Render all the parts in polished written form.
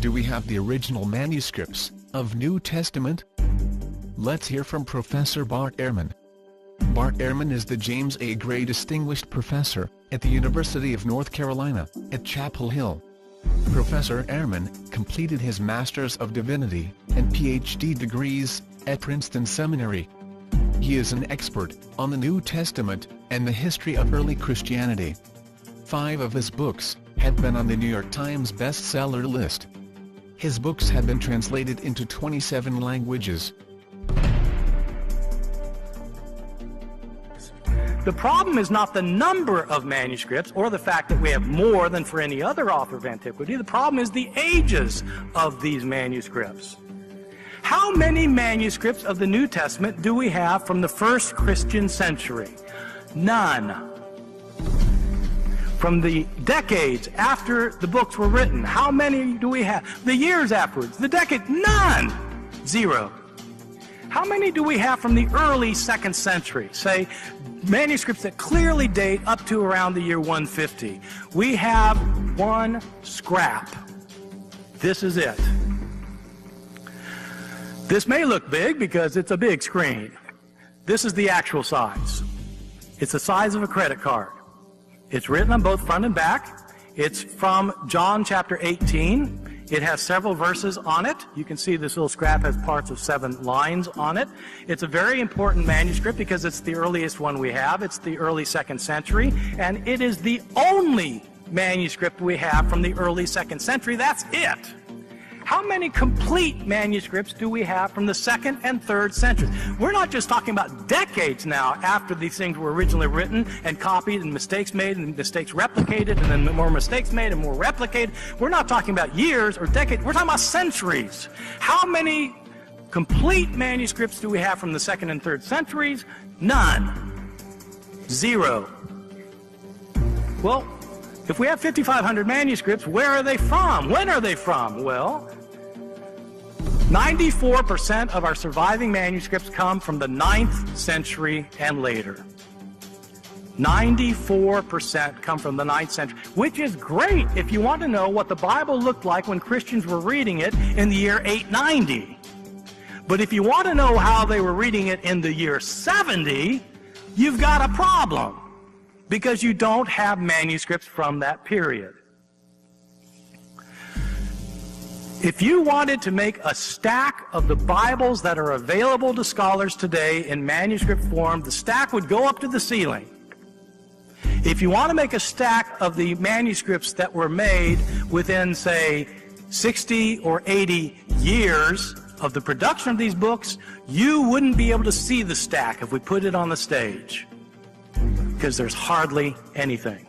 do we have the original manuscripts of New Testament? Let's hear from Professor Bart Ehrman. Bart Ehrman is the James A. Gray Distinguished Professor at the University of North Carolina at Chapel Hill. Professor Ehrman completed his Master's of Divinity and Ph.D. degrees at Princeton Seminary. He is an expert on the New Testament and the history of early Christianity. 5 of his books have been on the New York Times bestseller list. His books have been translated into 27 languages. The problem is not the number of manuscripts or the fact that we have more than for any other author of antiquity. The problem is the ages of these manuscripts. How many manuscripts of the New Testament do we have from the first Christian century? None. From the decades after the books were written, how many do we have? The years afterwards, the decade, none. 0. How many do we have from the early 2nd century? Say, manuscripts that clearly date up to around the year 150. We have 1 scrap. This is it. This may look big because it's a big screen. This is the actual size. It's the size of a credit card. It's written on both front and back. It's from John chapter 18. It has several verses on it. You can see this little scrap has parts of 7 lines on it. It's a very important manuscript because it's the earliest one we have. It's the early 2nd century, and it is the only manuscript we have from the early 2nd century. That's it. How many complete manuscripts do we have from the 2nd and 3rd centuries? We're not just talking about decades now after these things were originally written and copied and mistakes made and mistakes replicated and then more mistakes made and more replicated. We're not talking about years or decades. We're talking about centuries. How many complete manuscripts do we have from the 2nd and 3rd centuries? None. 0. Well, if we have 5,500 manuscripts, where are they from? When are they from? Well, 94% of our surviving manuscripts come from the 9th century and later. 94% come from the 9th century, which is great if you want to know what the Bible looked like when Christians were reading it in the year 890. But if you want to know how they were reading it in the year 70, you've got a problem, because you don't have manuscripts from that period. If you wanted to make a stack of the Bibles that are available to scholars today in manuscript form, the stack would go up to the ceiling. If you want to make a stack of the manuscripts that were made within, say, 60 or 80 years of the production of these books, you wouldn't be able to see the stack if we put it on the stage, because there's hardly anything.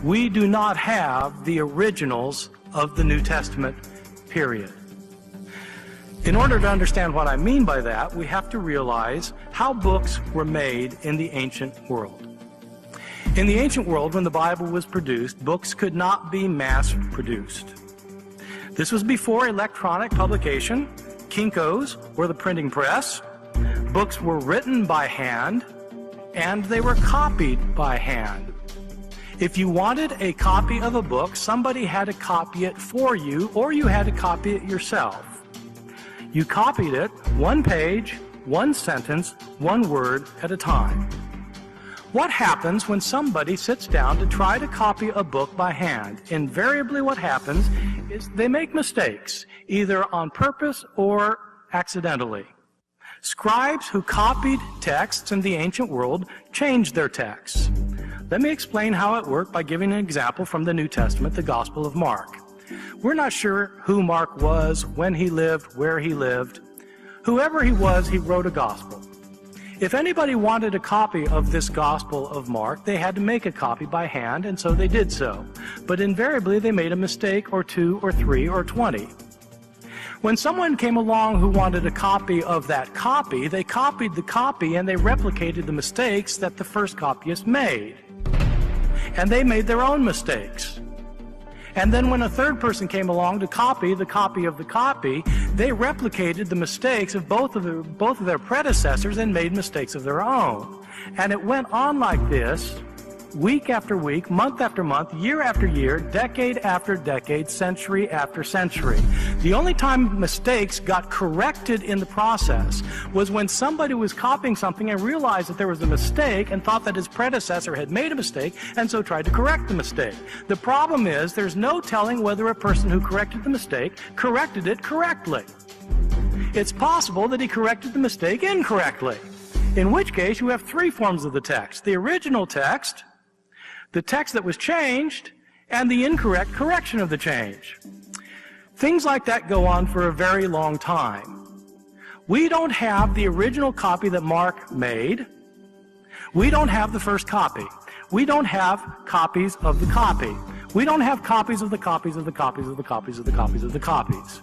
We do not have the originals of the New Testament, period. In order to understand what I mean by that, we have to realize how books were made in the ancient world. In the ancient world, when the Bible was produced, books could not be mass-produced. This was before electronic publication, Kinkos, or the printing press. Books were written by hand, and they were copied by hand. If you wanted a copy of a book, somebody had to copy it for you, or you had to copy it yourself. You copied it 1 page, 1 sentence, 1 word at a time. What happens when somebody sits down to try to copy a book by hand? Invariably what happens is they make mistakes, either on purpose or accidentally. Scribes who copied texts in the ancient world changed their texts. Let me explain how it worked by giving an example from the New Testament, the Gospel of Mark. We're not sure who Mark was, when he lived, where he lived. Whoever he was, he wrote a gospel. If anybody wanted a copy of this Gospel of Mark, they had to make a copy by hand, and so they did so. But invariably, they made a mistake or 2 or 3 or 20. When someone came along who wanted a copy of that copy, they copied the copy and they replicated the mistakes that the first copyist made. And they made their own mistakes. And then when a third person came along to copy the copy of the copy, they replicated the mistakes of both of their predecessors and made mistakes of their own. And it went on like this week after week, month after month, year after year, decade after decade, century after century. The only time mistakes got corrected in the process was when somebody was copying something and realized that there was a mistake and thought that his predecessor had made a mistake and so tried to correct the mistake. The problem is there's no telling whether a person who corrected the mistake corrected it correctly. It's possible that he corrected the mistake incorrectly, in which case you have three forms of the text: the original text, the text that was changed, and the incorrect correction of the change. Things like that go on for a very long time. We don't have the original copy that Mark made. We don't have the first copy. We don't have copies of the copy. We don't have copies of the copies of the copies of the copies of the copies of the copies.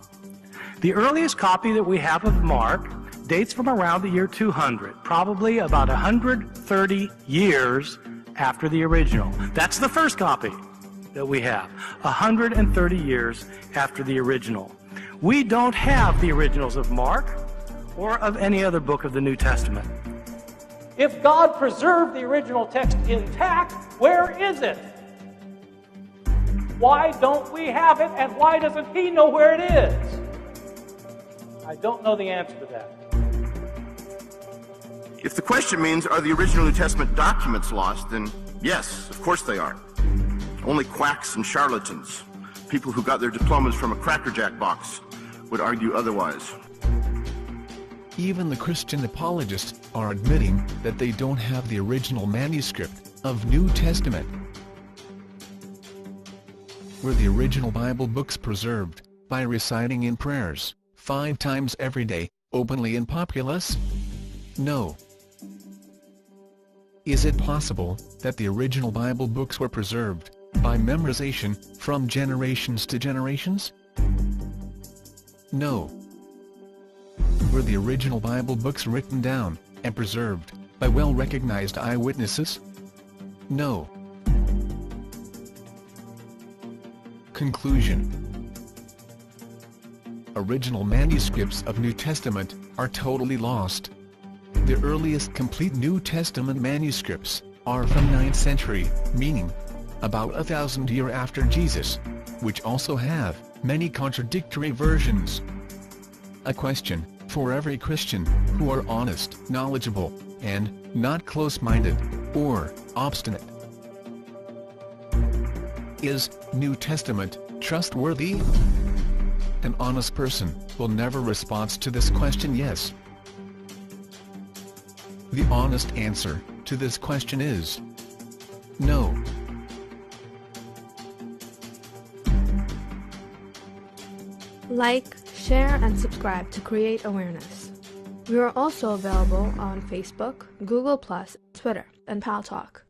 The earliest copy that we have of Mark dates from around the year 200, probably about 130 years after the original. That's the first copy that we have, 130 years after the original. We don't have the originals of Mark or of any other book of the New Testament. If God preserved the original text intact, where is it? Why don't we have it, and why doesn't He know where it is? I don't know the answer to that. If the question means, are the original New Testament documents lost, then yes, of course they are. Only quacks and charlatans, people who got their diplomas from a Cracker Jack box, would argue otherwise. Even the Christian apologists are admitting that they don't have the original manuscript of New Testament. Were the original Bible books preserved by reciting in prayers 5 times every day, openly in populace? No. Is it possible that the original Bible books were preserved by memorization from generations to generations? No. Were the original Bible books written down and preserved by well-recognized eyewitnesses? No. Conclusion. Original manuscripts of New Testament are totally lost. The earliest complete New Testament manuscripts are from 9th century, meaning about 1,000 years after Jesus, which also have many contradictory versions. A question for every Christian who are honest, knowledgeable, and not close-minded or obstinate. Is New Testament trustworthy? An honest person will never respond to this question yes. The honest answer to this question is no. Like, share, and subscribe to create awareness. We are also available on Facebook, Google+, Twitter, and Paltalk.